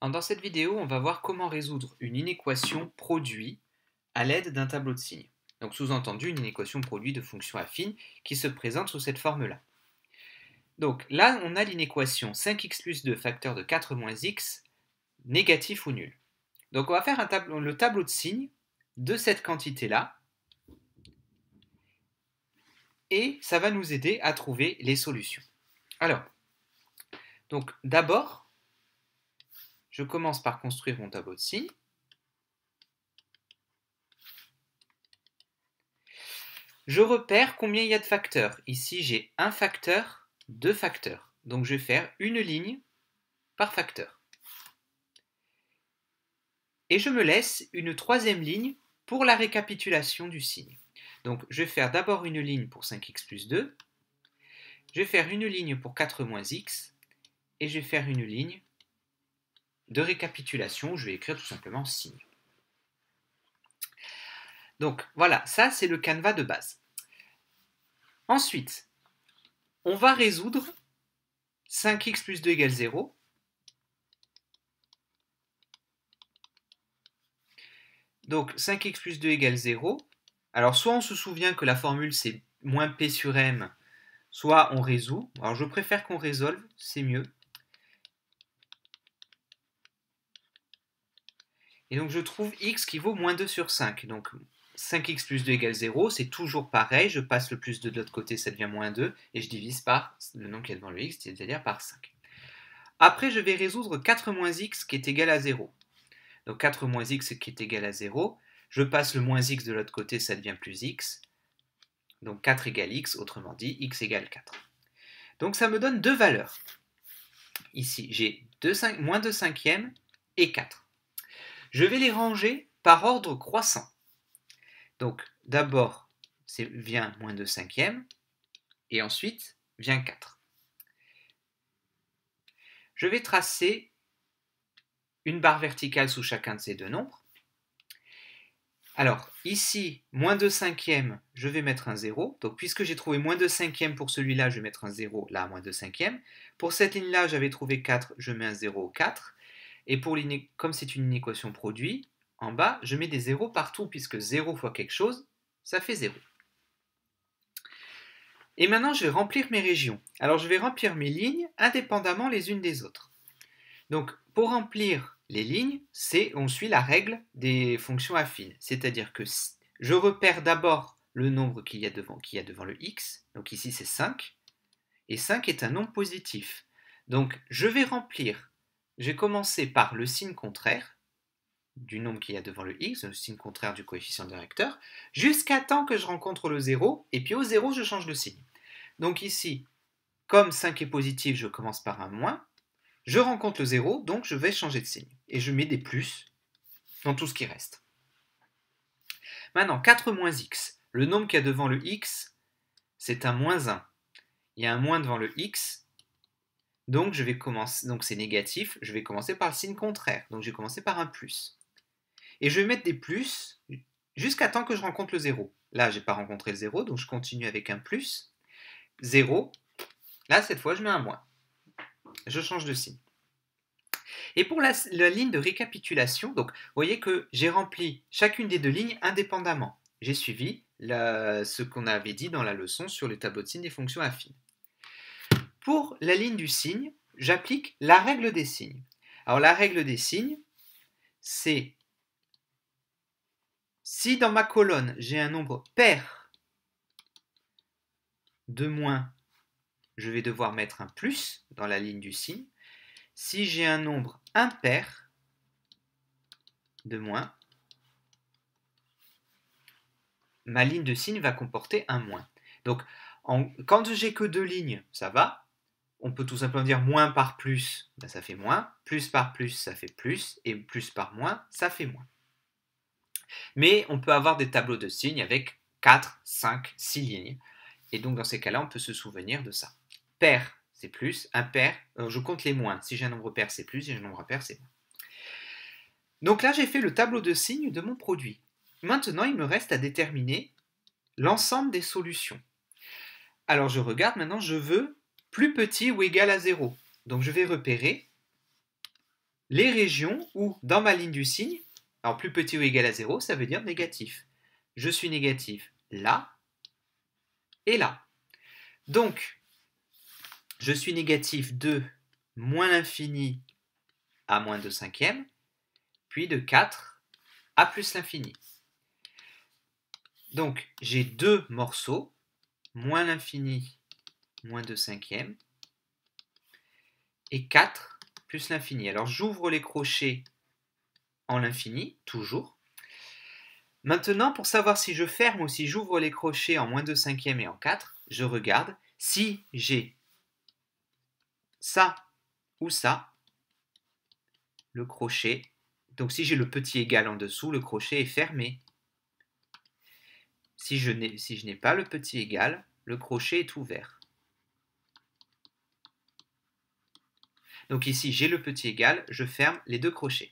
Alors, dans cette vidéo, on va voir comment résoudre une inéquation produit à l'aide d'un tableau de signes. Donc sous-entendu, une inéquation produit de fonctions affines qui se présente sous cette forme-là. Donc là, on a l'inéquation 5x plus 2 facteur de 4 moins x négatif ou nul. Donc on va faire le tableau de signes de cette quantité-là et ça va nous aider à trouver les solutions. Alors, donc d'abord, je commence par construire mon tableau de signes. Je repère combien il y a de facteurs. Ici, j'ai un facteur, deux facteurs. Donc, je vais faire une ligne par facteur. Et je me laisse une troisième ligne pour la récapitulation du signe. Donc, je vais faire d'abord une ligne pour 5x plus 2. Je vais faire une ligne pour 4 moins x. Et je vais faire une ligne de récapitulation. Je vais écrire tout simplement signe. Donc, voilà, ça, c'est le canevas de base. Ensuite, on va résoudre 5x plus 2 égale 0. Donc 5x plus 2 égale 0. Alors soit on se souvient que la formule c'est moins p sur m, soit on résout. Alors je préfère qu'on résolve, c'est mieux. Et donc je trouve x qui vaut moins 2 sur 5. Donc 5x plus 2 égale 0, c'est toujours pareil. Je passe le plus 2 de l'autre côté, ça devient moins 2. Et je divise par le nombre qui est devant le x, c'est-à-dire par 5. Après je vais résoudre 4 moins x qui est égal à 0. Donc 4 moins x qui est égal à 0. Je passe le moins x de l'autre côté, ça devient plus x. Donc 4 égale x, autrement dit, x égale 4. Donc ça me donne deux valeurs. Ici, j'ai moins 2 cinquièmes et 4. Je vais les ranger par ordre croissant. Donc d'abord, vient moins 2 cinquièmes, et ensuite vient 4. Je vais tracer une barre verticale sous chacun de ces deux nombres. Alors, ici, moins 2 cinquièmes, je vais mettre un 0. Donc, puisque j'ai trouvé moins 2 cinquièmes pour celui-là, je vais mettre un 0 là, moins 2 cinquièmes. Pour cette ligne-là, j'avais trouvé 4, je mets un 0 au 4. Et comme c'est une inéquation produit, en bas, je mets des 0 partout, puisque 0 fois quelque chose, ça fait 0. Et maintenant, je vais remplir mes régions. Alors, je vais remplir mes lignes indépendamment les unes des autres. Donc, pour remplir les lignes, on suit la règle des fonctions affines. C'est-à-dire que je repère d'abord le nombre qu'il y a devant le x. Donc ici, c'est 5. Et 5 est un nombre positif. Donc, je vais commencer par le signe contraire du nombre qu'il y a devant le x, le signe contraire du coefficient directeur, jusqu'à temps que je rencontre le 0. Et puis au 0, je change de signe. Donc ici, comme 5 est positif, je commence par un moins. Je rencontre le 0, donc je vais changer de signe. Et je mets des plus dans tout ce qui reste. Maintenant, 4 moins x. Le nombre qu'il y a devant le x, c'est un moins 1. Il y a un moins devant le x, donc c'est négatif. Je vais commencer par le signe contraire. Donc je vais commencer par un plus. Et je vais mettre des plus jusqu'à temps que je rencontre le 0. Là, je n'ai pas rencontré le 0, donc je continue avec un plus. 0. Là, cette fois, je mets un moins. Je change de signe. Et pour la ligne de récapitulation, donc, vous voyez que j'ai rempli chacune des deux lignes indépendamment. J'ai suivi ce qu'on avait dit dans la leçon sur le tableau de signes des fonctions affines. Pour la ligne du signe, j'applique la règle des signes. Alors la règle des signes, c'est si dans ma colonne j'ai un nombre pair de moins, je vais devoir mettre un plus dans la ligne du signe. Si j'ai un nombre impair de moins, ma ligne de signe va comporter un moins. Donc, quand j'ai que deux lignes, ça va. On peut tout simplement dire moins par plus, ben ça fait moins. Plus par plus, ça fait plus. Et plus par moins, ça fait moins. Mais on peut avoir des tableaux de signes avec 4, 5, 6 lignes. Et donc, dans ces cas-là, on peut se souvenir de ça. Pair, c'est plus. Impair, je compte les moins. Si j'ai un nombre pair, c'est plus. Si j'ai un nombre impair, c'est moins. Donc là, j'ai fait le tableau de signes de mon produit. Maintenant, il me reste à déterminer l'ensemble des solutions. Alors, je regarde maintenant, je veux plus petit ou égal à 0. Donc, je vais repérer les régions où, dans ma ligne du signe, alors plus petit ou égal à 0, ça veut dire négatif. Je suis négatif là et là. Donc, je suis négatif de moins l'infini à moins 2 cinquièmes, puis de 4 à plus l'infini. Donc, j'ai deux morceaux, moins l'infini, moins 2 cinquièmes, et 4 plus l'infini. Alors, j'ouvre les crochets en l'infini, toujours. Maintenant, pour savoir si je ferme ou si j'ouvre les crochets en moins 2 cinquièmes et en 4, je regarde si j'ai ça ou ça, le crochet. Donc si j'ai le petit égal en dessous, le crochet est fermé. Si je n'ai pas le petit égal, le crochet est ouvert. Donc ici, j'ai le petit égal, je ferme les deux crochets.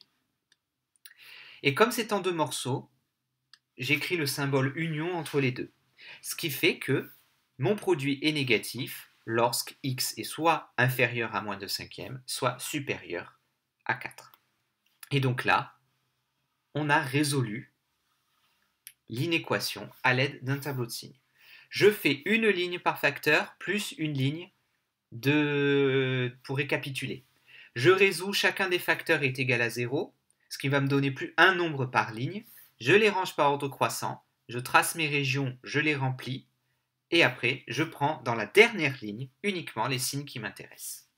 Et comme c'est en deux morceaux, j'écris le symbole union entre les deux. Ce qui fait que mon produit est négatif lorsque x est soit inférieur à moins 2 cinquièmes, soit supérieur à 4. Et donc là, on a résolu l'inéquation à l'aide d'un tableau de signes. Je fais une ligne par facteur plus une ligne pour récapituler. Je résous, chacun des facteurs est égal à 0, ce qui va me donner plus un nombre par ligne. Je les range par ordre croissant, je trace mes régions, je les remplis, et après, je prends dans la dernière ligne uniquement les signes qui m'intéressent.